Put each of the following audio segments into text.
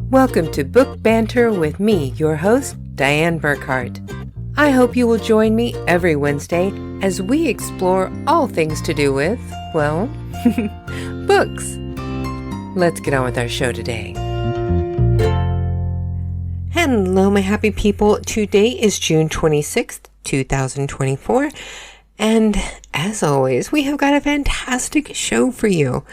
Welcome to Book Banter with me, your host, Dianne Burckhardt. I hope you will join me every Wednesday as we explore all things to do with, well, books. Let's get on with our show today. Hello, my happy people. Today is June 26th, 2024. And as always, we have got a fantastic show for you.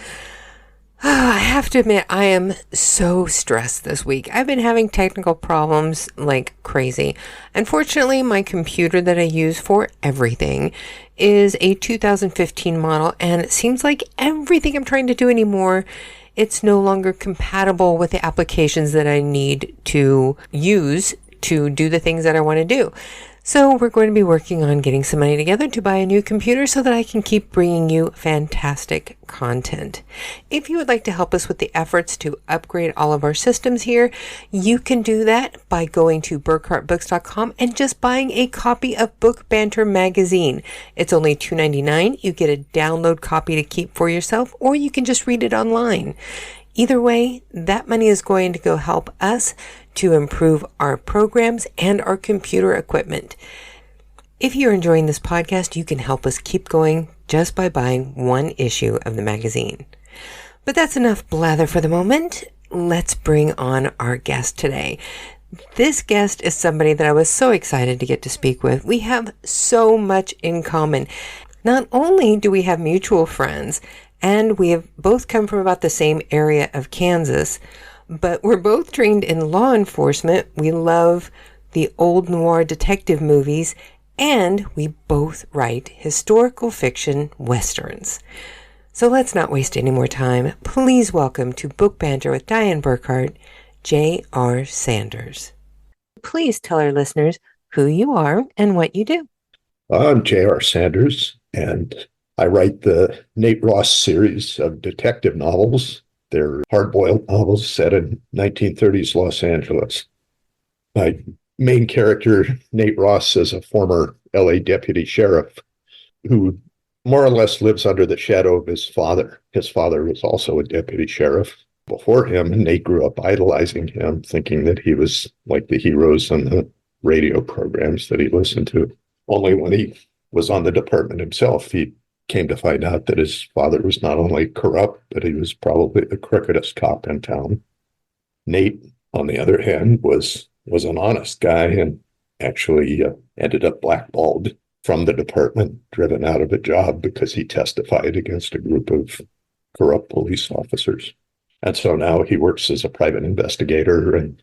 I have to admit, I am so stressed this week. I've been having technical problems like crazy. Unfortunately, my computer that I use for everything is a 2015 model, and it seems like everything I'm trying to do anymore, it's no longer compatible with the applications that I need to use to do the things that I want to do. So we're going to be working on getting some money together to buy a new computer so that I can keep bringing you fantastic content. If you would like to help us with the efforts to upgrade all of our systems here, you can do that by going to burckhartbooks.com and just buying a copy of Book Banter magazine. It's only $2.99. You get a download copy to keep for yourself, or you can just read it online. Either way, that money is going to go help us to improve our programs and our computer equipment. If you're enjoying this podcast, you can help us keep going just by buying one issue of the magazine. But that's enough blather for the moment. Let's bring on our guest today. This guest is somebody that I was so excited to get to speak with. We have so much in common. Not only do we have mutual friends, and we have both come from about the same area of Kansas, but we're both trained in law enforcement. We love the old noir detective movies, and we both write historical fiction westerns. So let's not waste any more time. Please welcome to Book Banter with Dianne Burckhardt, J.R. Sanders. Please tell our listeners who you are and what you do. I'm J.R. Sanders, and I write the Nate Ross series of detective novels. They're hard-boiled novels set in 1930s Los Angeles. My main character, Nate Ross, is a former LA deputy sheriff who more or less lives under the shadow of his father. His father was also a deputy sheriff before him, and Nate grew up idolizing him, thinking that he was like the heroes in the radio programs that he listened to. Only when he was on the department himself, he came to find out that his father was not only corrupt, but he was probably the crookedest cop in town. Nate, on the other hand, was an honest guy and actually ended up blackballed from the department, driven out of a job because he testified against a group of corrupt police officers. And so now he works as a private investigator, and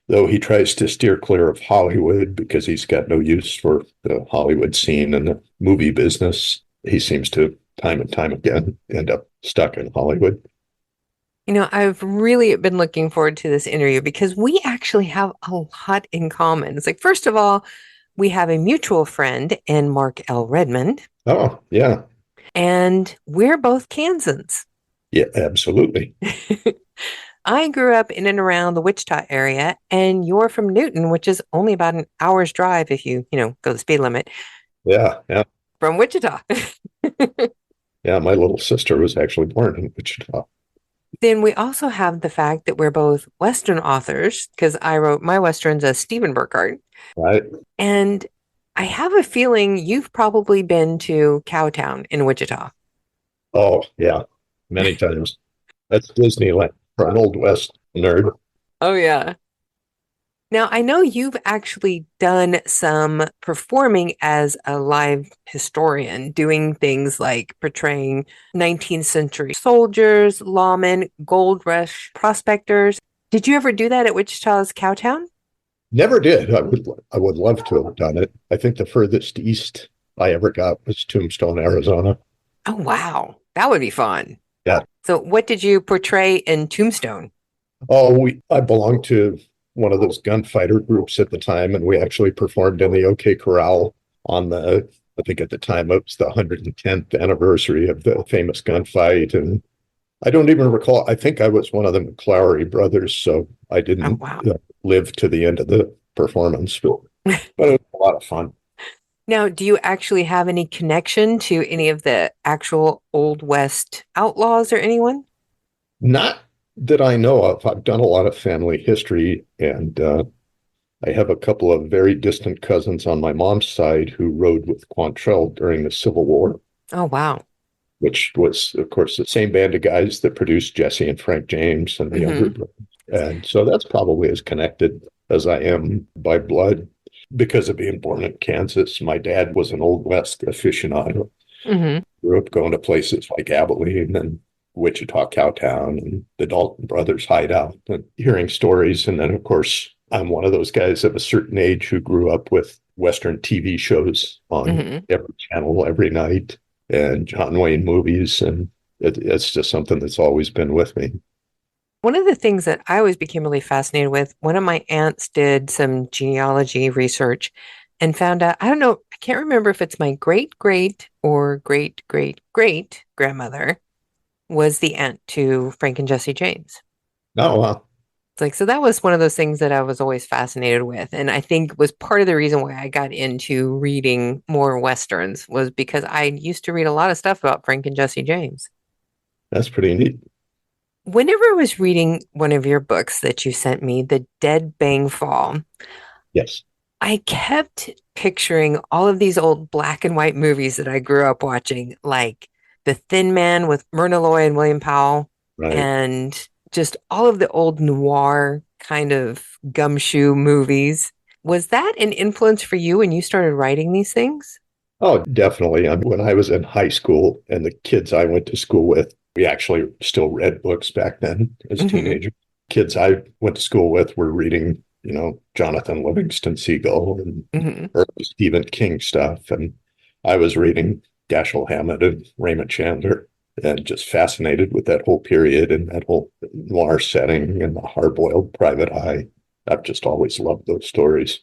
though he tries to steer clear of Hollywood because he's got no use for the Hollywood scene and the movie business, he seems to, time and time again, end up stuck in Hollywood. You know, I've really been looking forward to this interview because we actually have a lot in common. It's like, first of all, we have a mutual friend in Mark L. Redmond. Oh, yeah. And we're both Kansans. Yeah, absolutely. I grew up in and around the Wichita area, and you're from Newton, which is only about an hour's drive if you go the speed limit. Yeah. From Wichita. Yeah, my little sister was actually born in Wichita. Then we also have the fact that we're both Western authors, because I wrote my Westerns as Stephen Burckhardt. Right. And I have a feeling you've probably been to Cowtown in Wichita. Oh, yeah, many times. That's Disneyland for an Old West nerd. Oh, yeah. Now, I know you've actually done some performing as a live historian, doing things like portraying 19th century soldiers, lawmen, gold rush prospectors. Did you ever do that at Wichita's Cowtown? Never did. I would love to have done it. I think the furthest east I ever got was Tombstone, Arizona. Oh, wow. That would be fun. Yeah. So what did you portray in Tombstone? Oh, I belonged to one of those gunfighter groups at the time, and we actually performed in the OK Corral on I think at the time it was the 110th anniversary of the famous gunfight. And I don't even recall, I think I was one of the McClary brothers, so I didn't live to the end of the performance, but it was a lot of fun. Now, do you actually have any connection to any of the actual Old West outlaws or anyone? Not that I know of. I've done a lot of family history, and I have a couple of very distant cousins on my mom's side who rode with Quantrell during the Civil War, Oh, wow. which was, of course, the same band of guys that produced Jesse and Frank James and the Younger Hmm. Brothers. And so that's probably as connected as I am by blood because of being born in Kansas. My dad was an Old West aficionado. Hmm. Grew up going to places like Abilene and Wichita, Cowtown, and the Dalton brothers hideout and hearing stories. And then, of course, I'm one of those guys of a certain age who grew up with Western TV shows on Hmm. every channel every night and John Wayne movies. And it's just something that's always been with me. One of the things that I always became really fascinated with, one of my aunts did some genealogy research and found out, I don't know, I can't remember if it's my great great or great great great grandmother was the aunt to Frank and Jesse James. Oh, It's like, so that was one of those things that I was always fascinated with. And I think was part of the reason why I got into reading more Westerns was because I used to read a lot of stuff about Frank and Jesse James. that's pretty neat. Whenever I was reading one of your books that you sent me, The Dead Bang Fall, Yes, I kept picturing all of these old black and white movies that I grew up watching, like The Thin Man with Myrna Loy and William Powell, right. and just all of the old noir kind of gumshoe movies. Was that an influence for you when you started writing these things? Oh, definitely. When I was in high school and the kids I went to school with, we actually still read books back then as Hmm. teenagers. Kids I went to school with were reading, Jonathan Livingston Seagull and Hmm. early Stephen King stuff. And I was reading Dashiell Hammett and Raymond Chandler and just fascinated with that whole period and that whole noir setting and the hard-boiled private eye. I've just always loved those stories.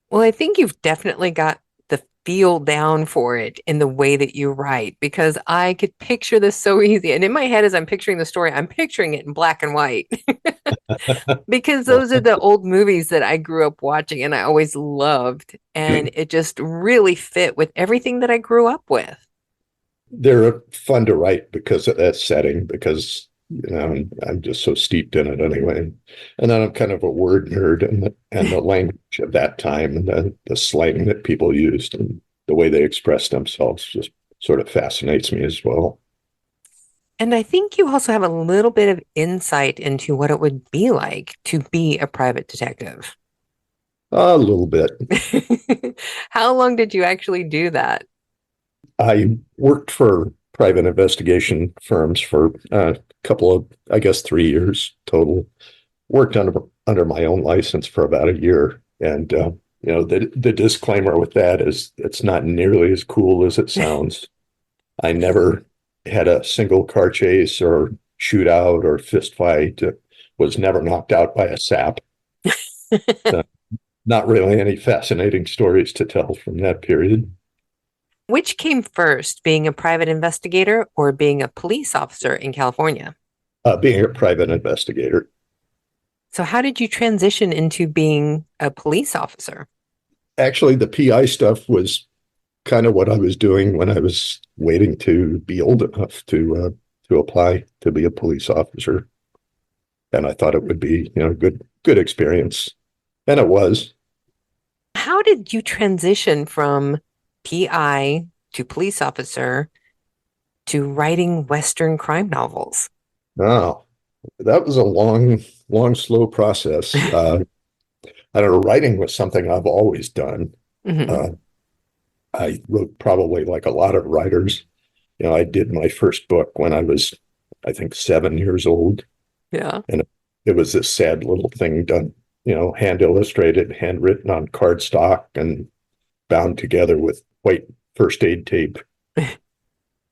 Well, I think you've definitely got the feel down for it in the way that you write because I could picture this so easy. And in my head, as I'm picturing the story, I'm picturing it in black and white because Well, those are the old movies that I grew up watching and I always loved. And it just really fit with everything that I grew up with. they're fun to write because of that setting, because I'm just so steeped in it anyway. And then I'm kind of a word nerd, and the language of that time and the slang that people used and the way they express themselves just sort of fascinates me as well. And I think you also have a little bit of insight into what it would be like to be a private detective. A little bit. How long did you actually do that? I worked for private investigation firms for a couple of, I guess, 3 years total. Worked under my own license for about a year, and the disclaimer with that is it's not nearly as cool as it sounds. I never had a single car chase or shootout or fist fight. Was never knocked out by a sap. Uh, Not really any fascinating stories to tell from that period. Which came first, being a private investigator or being a police officer in California? Being a private investigator, So, how did you transition into being a police officer? actually, the PI stuff was kind of what I was doing when I was waiting to be old enough to apply to be a police officer, and I thought it would be good experience, and it was. How did you transition from PI to police officer to writing Western crime novels? Oh, that was a long, slow process. I don't know. Writing was something I've always done. Hmm. Uh, I wrote probably like a lot of writers. I did my first book when I was, I think, 7 years old. Yeah. And it was this sad little thing done, hand illustrated, handwritten on cardstock and bound together with white first aid tape.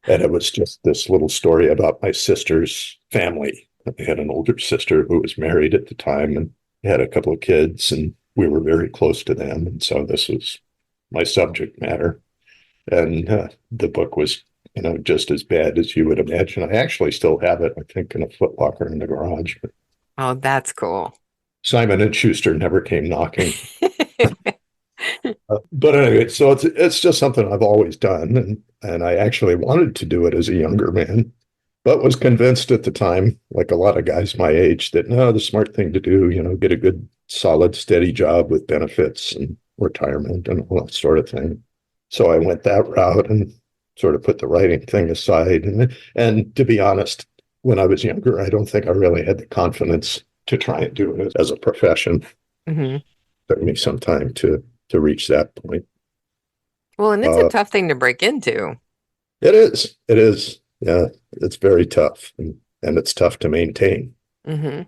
And it was just this little story about my sister's family. I had an older sister who was married at the time and had a couple of kids, and we were very close to them. And so this was my subject matter. And the book was, just as bad as you would imagine. I actually still have it, I think, in a footlocker in the garage. But Oh, that's cool. Simon and Schuster never came knocking. But anyway, so it's just something I've always done, and I actually wanted to do it as a younger man. but was convinced at the time, like a lot of guys my age, that no, the smart thing to do, get a good, solid, steady job with benefits and retirement and all that sort of thing. So I went that route and sort of put the writing thing aside. And to be honest, when I was younger, I don't think I really had the confidence to try and do it as a profession. Mm-hmm. It took me some time to reach that point. Well, and it's a tough thing to break into. It is. It is. Yeah, it's very tough, and it's tough to maintain. Mm-hmm.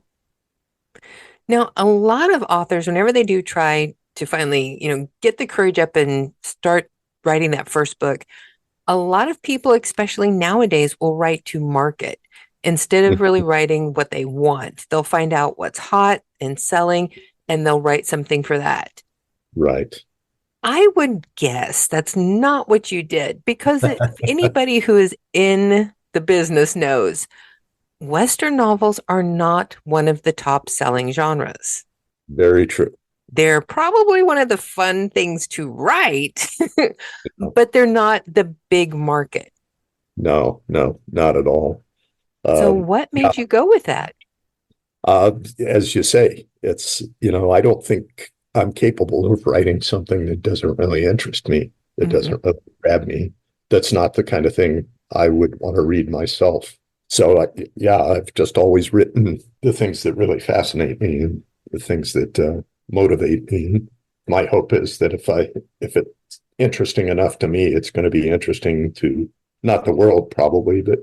Now, a lot of authors, whenever they do try to finally, get the courage up and start writing that first book, a lot of people, especially nowadays, will write to market instead of really writing what they want. They'll find out what's hot and selling, and they'll write something for that. Right. I would guess that's not what you did because if anybody who is in the business knows Western novels are not one of the top selling genres. Very true. They're probably one of the fun things to write, but they're not the big market. No, no, not at all. So what Yeah, made you go with that? as you say, I don't think I'm capable of writing something that doesn't really interest me, that Mm-hmm. doesn't really grab me. That's not the kind of thing I would want to read myself. So, yeah, I've just always written the things that really fascinate me and the things that motivate me. My hope is that if it's interesting enough to me, it's going to be interesting to not the world probably, but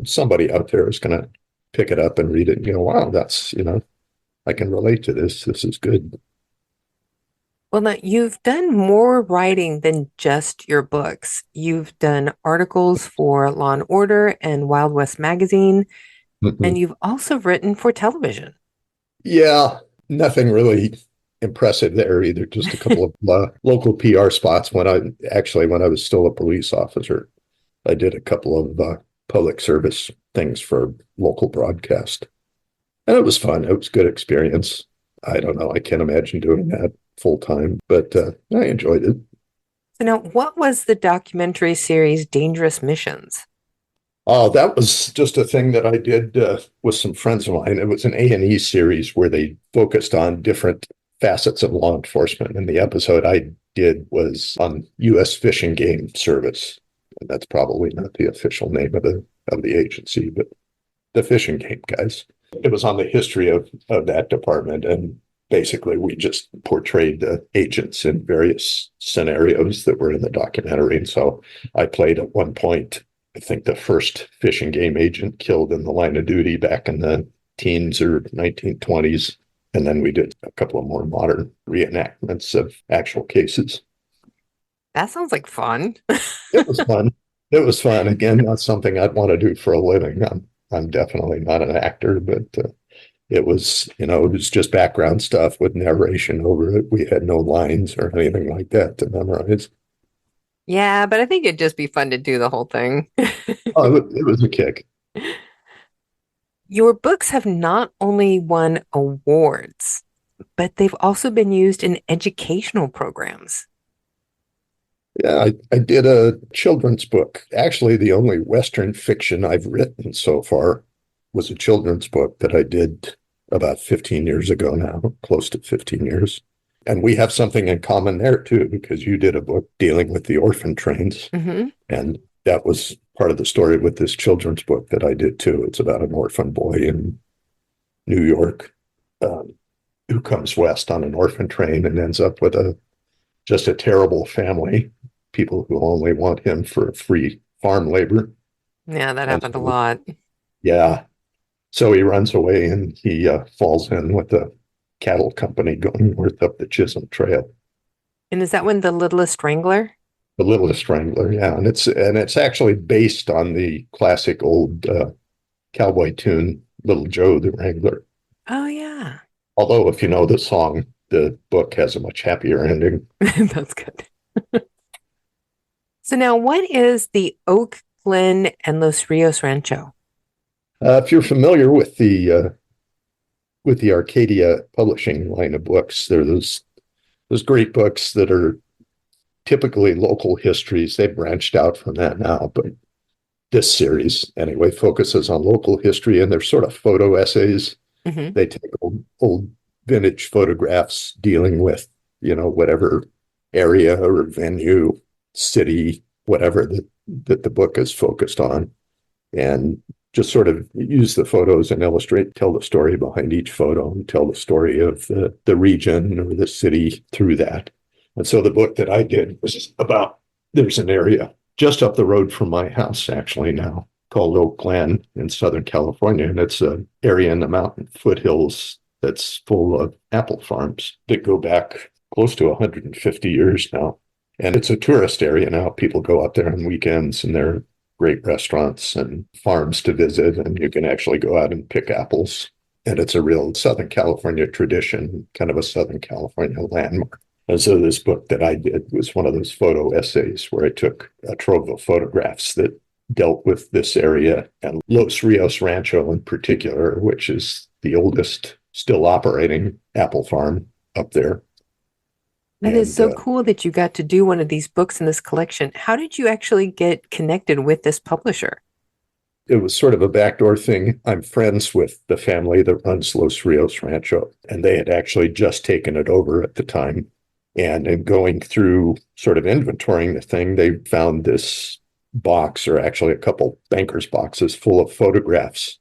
somebody out there is going to pick it up and read it and go, wow, I can relate to this. This is good. Well, now you've done more writing than just your books. You've done articles for Law and Order and Wild West magazine, and Mhm. you've also written for television. Yeah, nothing really impressive there either. Just a couple of local PR spots when I was still a police officer. I did a couple of public service things for local broadcast. And it was fun. It was a good experience. I don't know. I can't imagine doing that full time, but I enjoyed it. So now, what was the documentary series Dangerous Missions? That was just a thing that I did with some friends of mine. It was an A&E series where they focused on different facets of law enforcement. And the episode I did was on U.S. Fish and Game Service. And that's probably not the official name of the agency, but the Fish and Game guys. It was on the history of that department. And basically, we just portrayed the agents in various scenarios that were in the documentary. And so I played at one point, I think, the first fish and game agent killed in the line of duty back in the teens or 1920s. And then we did a couple of more modern reenactments of actual cases. That sounds like fun. It was fun. It was fun. Again, not something I'd want to do for a living. I'm definitely not an actor, but it was just background stuff with narration over it. We had no lines or anything like that to memorize. Yeah, but I think it'd just be fun to do the whole thing. Oh, it was a kick. Your books have not only won awards, but they've also been used in educational programs. Yeah, I did a children's book. Actually, the only Western fiction I've written so far was a children's book that I did about 15 years ago now, close to 15 years. And we have something in common there too, because you did a book dealing with the orphan trains. Mm-hmm. And that was part of the story with this children's book that I did too. It's about an orphan boy in New York who comes west on an orphan train and ends up with just a terrible family, people who only want him for free farm labor. Yeah, that And happened a so, lot. yeah, so he runs away and he falls in with a cattle company going north up the Chisholm Trail. And is that when The Littlest Strangler? The Littlest Strangler, yeah, and it's actually based on the classic old cowboy tune, Little Joe the Wrangler. Oh, yeah. Although, if you know the song, the book has a much happier ending. That's good. So now what is the Oak Glen and Los Rios Rancho? If you're familiar with the Arcadia publishing line of books, there are those great books that are typically local histories. They've branched out from that now, but this series anyway focuses on local history, and they're sort of photo essays. Mm-hmm. They take old vintage photographs dealing with, whatever area or venue, city, whatever that the book is focused on, and just sort of use the photos and tell the story behind each photo and tell the story of the region or the city through that. And so the book that I did was about, there's an area just up the road from my house actually now called Oak Glen in Southern California. And it's an area in the mountain foothills that's full of apple farms that go back close to 150 years now. And it's a tourist area now. People go out there on weekends, and there are great restaurants and farms to visit, and you can actually go out and pick apples. And it's a real Southern California tradition, kind of a Southern California landmark. And so this book that I did was one of those photo essays where I took a trove of photographs that dealt with this area and Los Rios Rancho in particular, which is the oldest still operating apple farm up there. That is so cool that you got to do one of these books in this collection. How did you actually get connected with this publisher? It was sort of a backdoor thing. I'm friends with the family that runs Los Rios Rancho, and they had actually just taken it over at the time. And in going through sort of inventorying the thing, they found this box, or actually a couple bankers' boxes full of photographs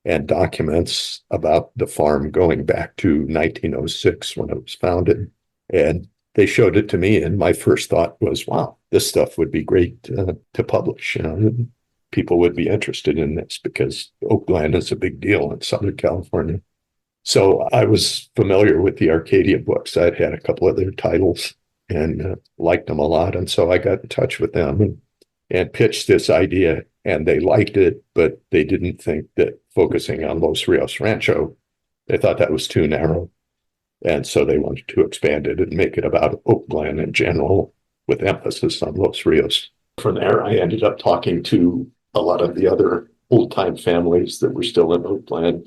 and documents about the farm going back to 1906 when it was founded. And they showed it to me, and my first thought was, wow, this stuff would be great to publish. People would be interested in this because Oak Glen is a big deal in Southern California. So I was familiar with the Arcadia books. I'd had a couple of their titles and liked them a lot. And so I got in touch with them and pitched this idea, and they liked it, but they didn't think that focusing on Los Rios Rancho, they thought that was too narrow. And so they wanted to expand it and make it about Oak Glen in general, with emphasis on Los Rios. From there, I ended up talking to a lot of the other old-time families that were still in Oak Glen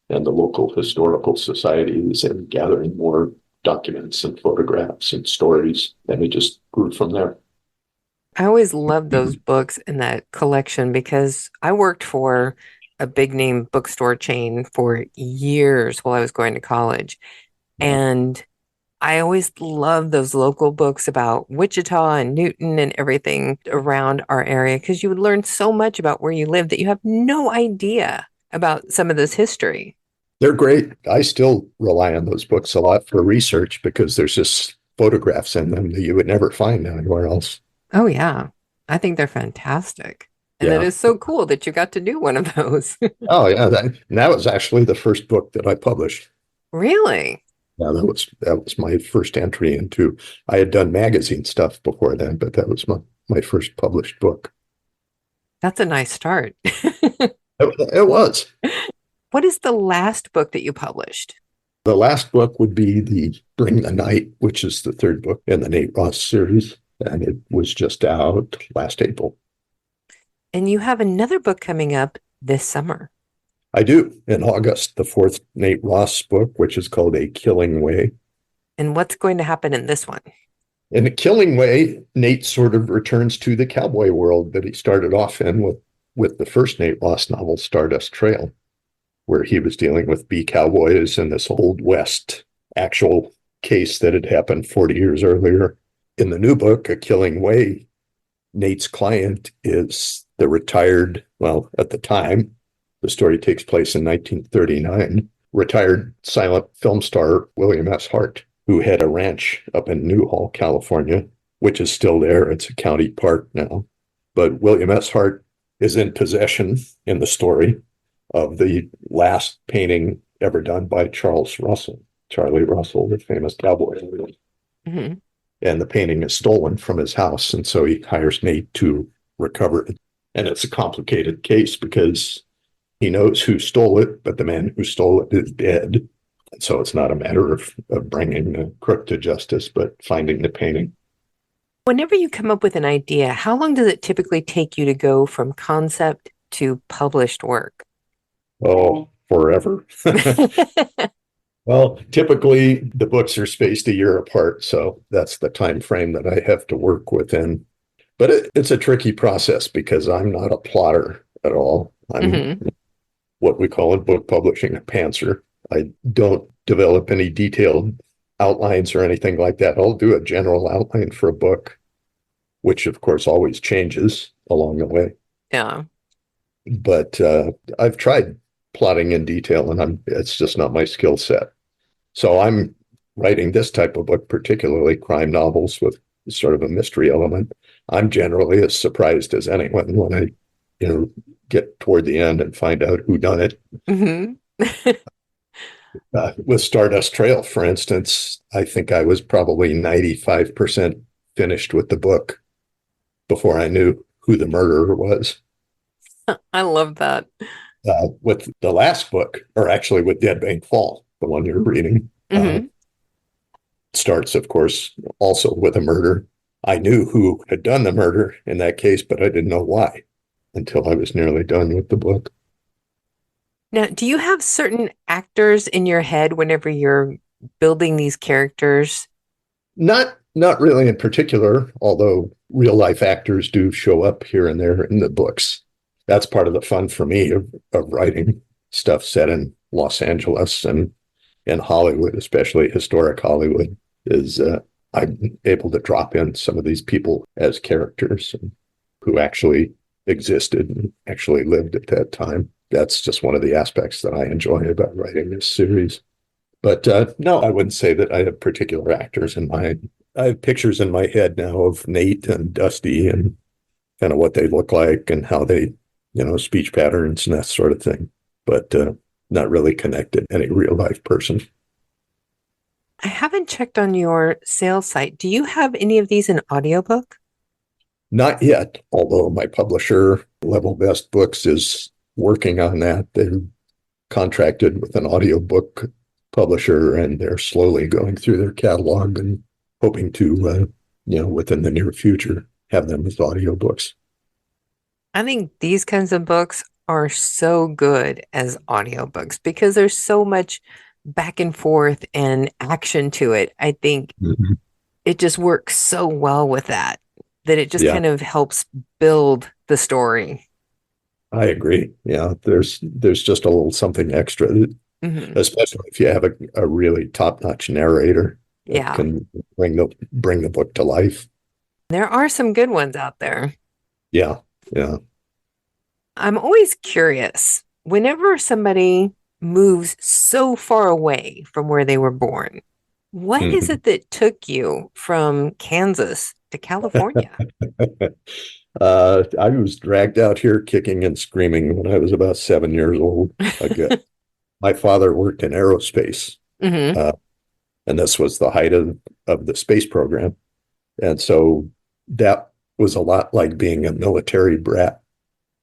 and the local historical societies, and gathering more documents and photographs and stories. And it just grew from there. I always loved those books in that collection because I worked for a big name bookstore chain for years while I was going to college. And I always loved those local books about Wichita and Newton and everything around our area, because you would learn so much about where you live that you have no idea about some of this history. They're great. I still rely on those books a lot for research because there's just photographs in them that you would never find anywhere else. Oh, yeah. I think they're fantastic. And that is so cool that you got to do one of those. Oh, yeah. That was actually the first book that I published. Really? Yeah, that was my first entry into. I had done magazine stuff before then, but that was my first published book. That's a nice start. It was. What is the last book that you published? The last book would be the Bring the Night, which is the third book in the Nate Ross series, and it was just out last April. And you have another book coming up this summer. I do, in August, the fourth Nate Ross book, which is called A Killing Way. And what's going to happen in this one? In A Killing Way, Nate sort of returns to the cowboy world that he started off in with the first Nate Ross novel, Stardust Trail, where he was dealing with bee cowboys in this Old West actual case that had happened 40 years earlier. In the new book, A Killing Way, Nate's client is the retired, well, at the time, the story takes place in 1939, retired silent film star William S. Hart, who had a ranch up in Newhall, California, which is still there. It's a county park now. But William S. Hart is in possession in the story of the last painting ever done by Charlie Russell, the famous cowboy. Mm-hmm. And the painting is stolen from his house. And so he hires Nate to recover it. And it's a complicated case because he knows who stole it, but the man who stole it is dead. And so it's not a matter of bringing the crook to justice, but finding the painting. Whenever you come up with an idea, how long does it typically take you to go from concept to published work? Oh, forever. Well, typically the books are spaced a year apart, so that's the time frame that I have to work within. But it's a tricky process because I'm not a plotter at all. I'm Hmm. what we call in book publishing a pantser. I don't develop any detailed outlines or anything like that. I'll do a general outline for a book, which of course always changes along the way. Yeah. But I've tried plotting in detail, and it's just not my skill set. So I'm writing this type of book, particularly crime novels with sort of a mystery element. I'm generally as surprised as anyone when I, get toward the end and find out who done it. Hmm. With Stardust Trail, for instance, I think I was probably 95% finished with the book before I knew who the murderer was. I love that. With the last book, or actually with Dead Bank Fall, the one you're reading, Hmm. starts, of course, also with a murder. I knew who had done the murder in that case, but I didn't know why until I was nearly done with the book. Now, do you have certain actors in your head whenever you're building these characters? Not really in particular, although real life actors do show up here and there in the books. That's part of the fun for me of writing stuff set in Los Angeles and in Hollywood, especially historic Hollywood, is I'm able to drop in some of these people as characters who actually existed and actually lived at that time. That's just one of the aspects that I enjoy about writing this series. But no, I wouldn't say that I have particular actors in mind. I have pictures in my head now of Nate and Dusty and kind of what they look like and how they, speech patterns and that sort of thing. But not really connected any real life person. I haven't checked on your sales site. Do you have any of these in audiobook? Not yet, although my publisher, Level Best Books, is working on that. They're contracted with an audiobook publisher, and they're slowly going through their catalog and hoping to, within the near future, have them as audiobooks. I think these kinds of books are so good as audiobooks because there's so much back and forth and action to it. I think Mhm. it just works so well with that, that it just Yeah, kind of helps build the story. I agree. Yeah, there's just a little something extra, Hmm. especially if you have a really top-notch narrator that Yeah, can bring the book to life. there are some good ones out there. Yeah, yeah. I'm always curious whenever somebody moves so far away from where they were born, what is Mhm. it that took you from Kansas to California? I was dragged out here kicking and screaming when I was about 7 years old. Again, my father worked in aerospace, Hmm. uh, and this was the height of the space program. And so that was a lot like being a military brat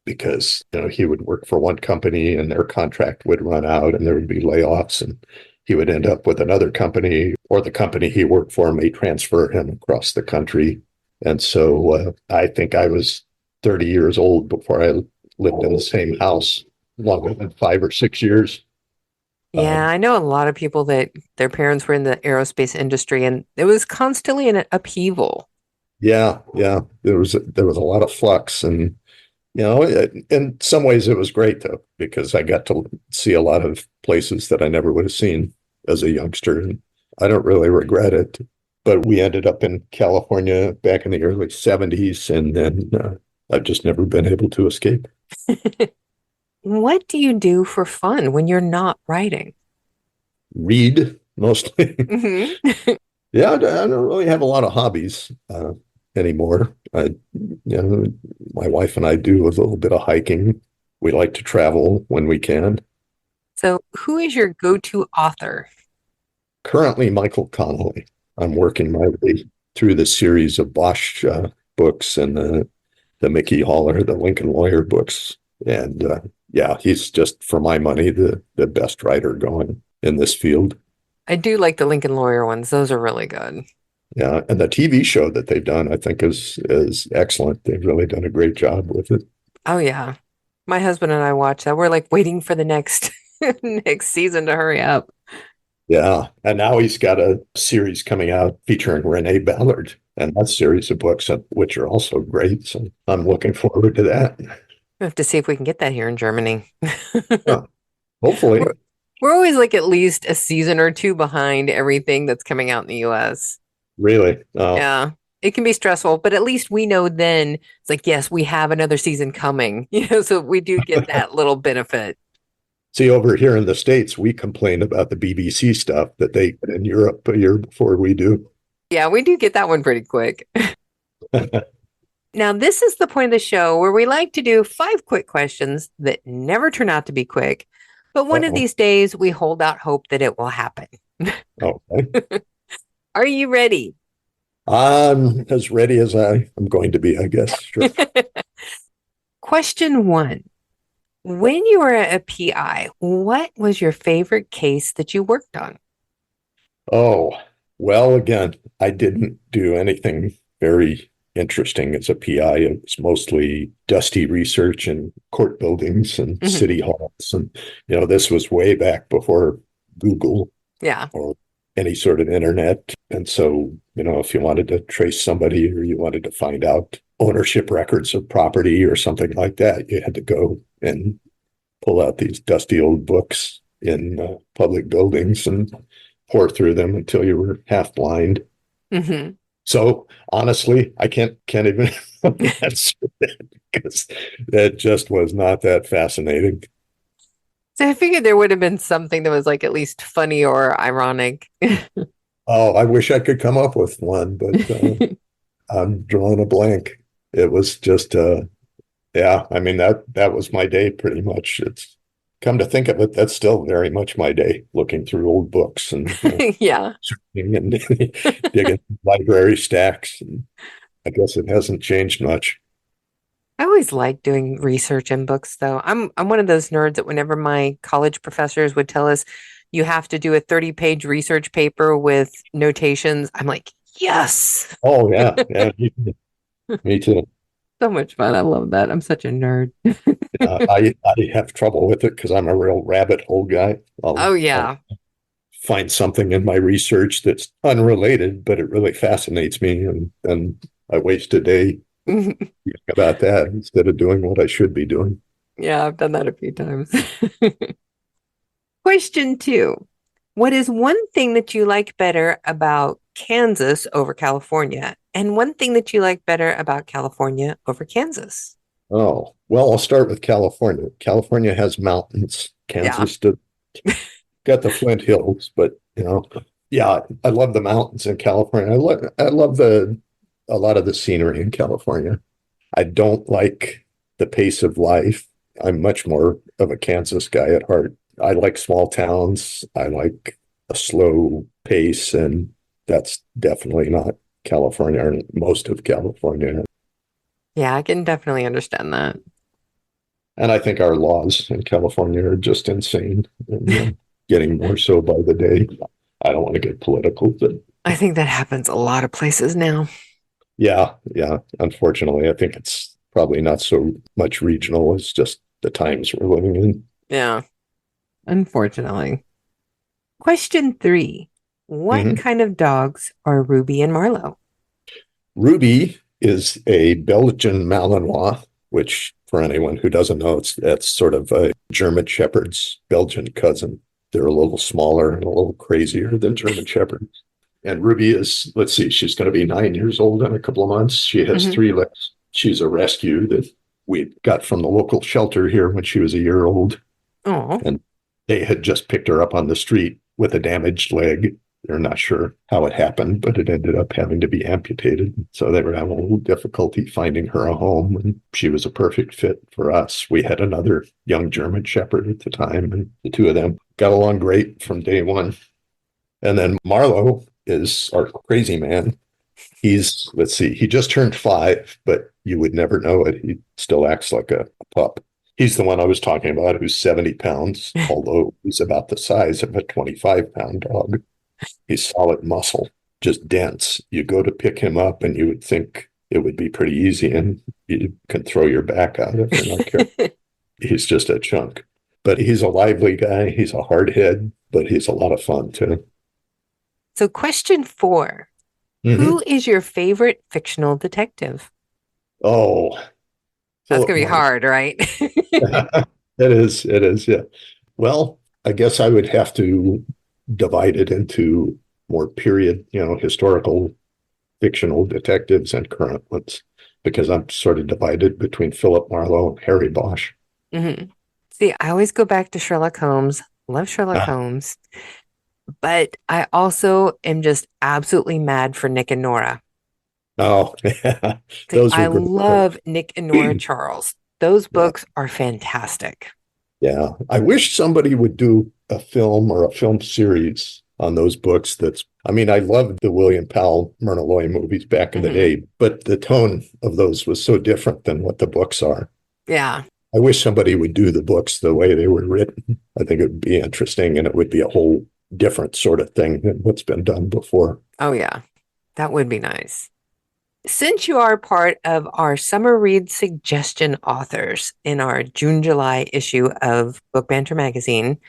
because he would work for one company and their contract would run out and there would be layoffs and he would end up with another company or the company he worked for may transfer him across the country. And so I think I was 30 years old before I lived in the same house longer than 5 or 6 years. Yeah, Um, I know a lot of people that their parents were in the aerospace industry and it was constantly an upheaval. yeah, yeah, there was a lot of flux, and in some ways it was great though because I got to see a lot of places that I never would have seen as a youngster, and I don't really regret it. But we ended up in California back in the early 70s, and then I've just never been able to escape. What do you do for fun when you're not writing? Read mostly. Hmm. Yeah, I don't really have a lot of hobbies anymore. My wife and I do a little bit of hiking. We like to travel when we can. So, who is your go-to author? Currently, Michael Connolly. I'm working my way through the series of Bosch books and the Mickey Haller, the Lincoln Lawyer books. And yeah, he's just, for my money, the best writer going in this field. I do like the Lincoln Lawyer ones. Those are really good. Yeah, and the TV show that they've done, I think, is excellent. They've really done a great job with it. Oh yeah. My husband and I watch that. We're like waiting for the next next season to hurry up. Yeah. And now he's got a series coming out featuring Renee Ballard and that series of books, which are also great. So I'm looking forward to that. We have to see if we can get that here in Germany. Yeah, We're, hopefully. we're always like at least a season or two behind everything that's coming out in the US. Really. Yeah. It can be stressful, but at least we know then it's like, yes, we have another season coming, so we do get that little benefit. See, over here in the States, we complain about the BBC stuff that they get in Europe a year before we do. Yeah, we do get that one pretty quick. Now, this is the point of the show where we like to do 5 quick questions that never turn out to be quick, but one of Uh-oh. these days we hold out hope that it will happen. Okay. Are you ready? I'm as ready as I am going to be, I guess. Sure. Question 1. When you were a PI, what was your favorite case that you worked on? Oh, well, again, I didn't do anything very interesting as a PI. It was mostly dusty research in court buildings and Mhm. city halls. And, this was way back before Google Yeah. or any sort of internet. And so, if you wanted to trace somebody or you wanted to find out ownership records of property or something like that, you had to go and pull out these dusty old books in public buildings and pour through them until you were half blind. Hmm. So honestly, I can't even answer that because that just was not that fascinating. So I figured there would have been something that was like at least funny or ironic. Oh, I wish I could come up with one, but I'm drawing a blank. It was just, yeah, I mean, that was my day pretty much. It's come to think of it, that's still very much my day, looking through old books and Yeah. searching and digging library stacks. And I guess it hasn't changed much. I always like doing research in books though. I'm one of those nerds that whenever my college professors would tell us you have to do a 30-page research paper with notations, I'm like, yes. Oh yeah, yeah, me too. So much fun. I love that. I'm such a nerd. I have trouble with it because I'm a real rabbit hole guy. Oh I'll yeah. find something in my research that's unrelated, but it really fascinates me, and I waste a day thinking about that instead of doing what I should be doing. Yeah, I've done that a few times. Question 2. What is one thing that you like better about Kansas over California? And one thing that you like better about California over Kansas? Oh, well, I'll start with California. California has mountains. Yeah. Kansas got the Flint Hills, but yeah, I love the mountains in California. I love a lot of the scenery in California. I don't like the pace of life. I'm much more of a Kansas guy at heart. I like small towns. I like a slow pace, and that's definitely not California or most of California. Yeah, I can definitely understand that. And I think our laws in California are just insane and getting more so by the day. I don't want to get political, but I think that happens a lot of places now. yeah, yeah. Unfortunately, I think it's probably not so much regional. It's just the times we're living in. Yeah, unfortunately. Question 3. What Mhm. kind of dogs are Ruby and Marlowe? Ruby is a Belgian Malinois, which for anyone who doesn't know, that's sort of a German Shepherd's Belgian cousin. They're a little smaller and a little crazier than German Shepherds. And Ruby is, let's see, she's going to be 9 years old in a couple of months. She has Hmm. 3 legs. She's a rescue that we got from the local shelter here when she was a year old. Oh, And they had just picked her up on the street with a damaged leg. They're not sure how it happened, but it ended up having to be amputated. So they were having a little difficulty finding her a home, and she was a perfect fit for us. We had another young German Shepherd at the time, and the two of them got along great from day one. And then Marlowe is our crazy man. He's, let's see, he just turned 5, but you would never know it. He still acts like a pup. He's the one I was talking about who's 70 pounds, although he's about the size of a 25-pound dog. He's solid muscle, just dense. You go to pick him up and you would think it would be pretty easy and you can throw your back out if you're not careful. He's just a chunk. But he's a lively guy. He's a hard head, but he's a lot of fun too. So question 4, Mm-hmm. who is your favorite fictional detective? Oh, That's Philip going to be Morris. hard, right? It is. It is. Yeah. Well, I guess I would have to divide it into more period, historical fictional detectives and current ones, because I'm sort of divided between Philip Marlowe and Harry Bosch. Hmm. See, I always go back to Sherlock Holmes. Love Sherlock Ah, Holmes. But I also am just absolutely mad for Nick and Nora. oh, yeah. See, Those I were great love books. Nick and Nora Charles. Those Yeah. books are fantastic. Yeah. I wish somebody would do a film or a film series on those books. I loved the William Powell, Myrna Loy movies back in the Hmm. day, but the tone of those was so different than what the books are. Yeah. I wish somebody would do the books the way they were written. I think it would be interesting, and it would be a whole different sort of thing than what's been done before. Oh, yeah. That would be nice. Since you are part of our summer read suggestion authors in our June-July issue of Book Banter magazine,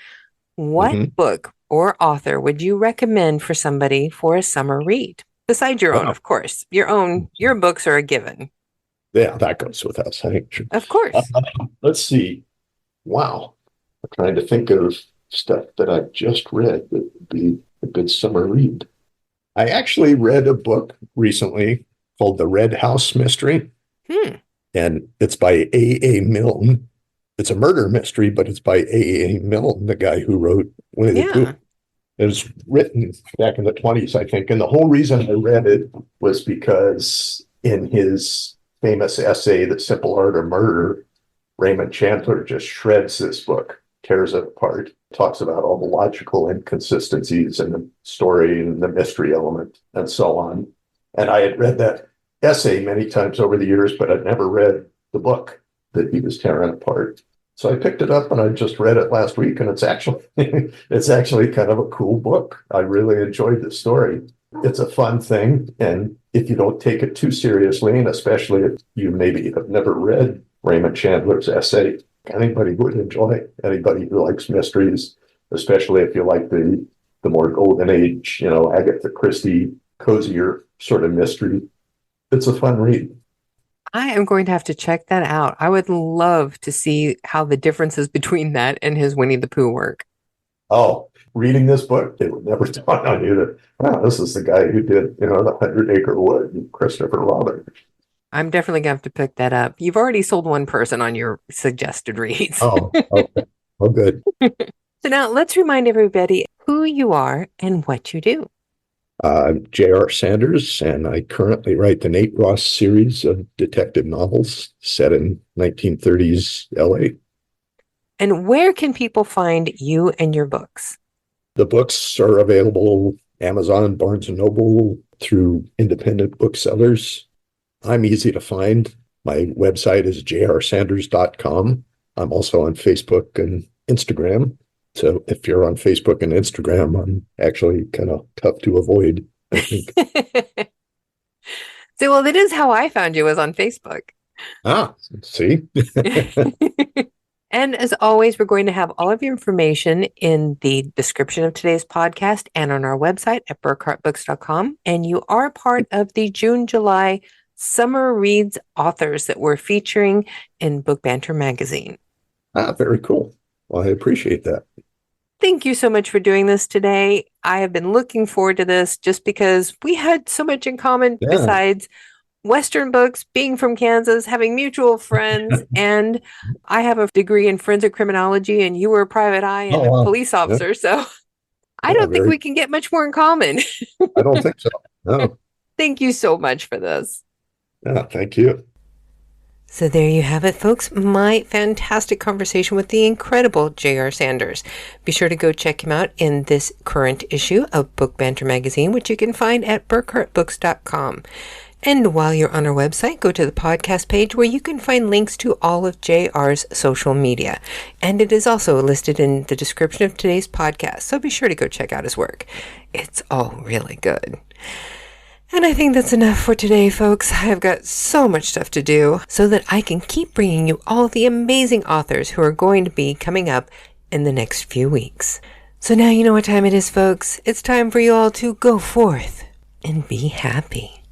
what Mhm. book or author would you recommend for somebody for a summer read? Besides your own, Wow. of course. Your books are a given. Yeah, that goes without saying. Of Uh, course. let's see. Wow. I'm trying to think of stuff that I've just read that would be a good summer read. I actually read a book recently called The Red House Mystery, Hmm. and it's by A. A. Milne. It's a murder mystery, but it's by A. A. Milne, the guy who wrote Winnie the Pooh. Yeah. It was written back in the 20s, I think. And the whole reason I read it was because in his famous essay, The Simple Art of Murder, Raymond Chandler just shreds this book, tears it apart, talks about all the logical inconsistencies in the story and the mystery element and so on. And I had read that essay many times over the years, but I'd never read the book that he was tearing apart. So I picked it up and I just read it last week, and it's actually kind of a cool book. I really enjoyed the story. It's a fun thing, and if you don't take it too seriously, and especially if you maybe have never read Raymond Chandler's essay, anybody would enjoy it. Anybody who likes mysteries, especially if you like the more golden age, Agatha Christie, cozier sort of mystery. It's a fun read. I am going to have to check that out. I would love to see how the differences between that and his Winnie the Pooh work. Oh, reading this book, it would never dawn on you that, wow, this is the guy who did, the 100-Acre Wood, Christopher Robin. I'm definitely going to have to pick that up. You've already sold one person on your suggested reads. Oh, okay. Oh, good. So now let's remind everybody who you are and what you do. I'm J.R. Sanders, and I currently write the Nate Ross series of detective novels set in 1930s LA. And where can people find you and your books? The books are available Amazon, Barnes & Noble, through independent booksellers. I'm easy to find. My website is jrsanders.com. I'm also on Facebook and Instagram. So if you're on Facebook and Instagram, I'm actually kind of tough to avoid, I think. So, well, that is how I found you, was on Facebook. See? And as always, we're going to have all of your information in the description of today's podcast and on our website at burckhartbooks.com. And you are part of the June-July Summer Reads authors that we're featuring in Book Banter magazine. Very cool. Well, I appreciate that. Thank you so much for doing this today. I have been looking forward to this just because we had so much in common besides Western books, being from Kansas, having mutual friends, and I have a degree in forensic criminology, and you were a private eye and a Wow. police officer. Yeah. So I don't think we can get much more in common. I don't think so. No. Thank you so much for this. Yeah, thank you. So there you have it, folks. My fantastic conversation with the incredible J.R. Sanders. Be sure to go check him out in this current issue of Book Banter magazine, which you can find at burckhartbooks.com. And while you're on our website, go to the podcast page where you can find links to all of JR's social media. And it is also listed in the description of today's podcast, so be sure to go check out his work. It's all really good. And I think that's enough for today, folks. I've got so much stuff to do so that I can keep bringing you all the amazing authors who are going to be coming up in the next few weeks. So now you know what time it is, folks. It's time for you all to go forth and be happy.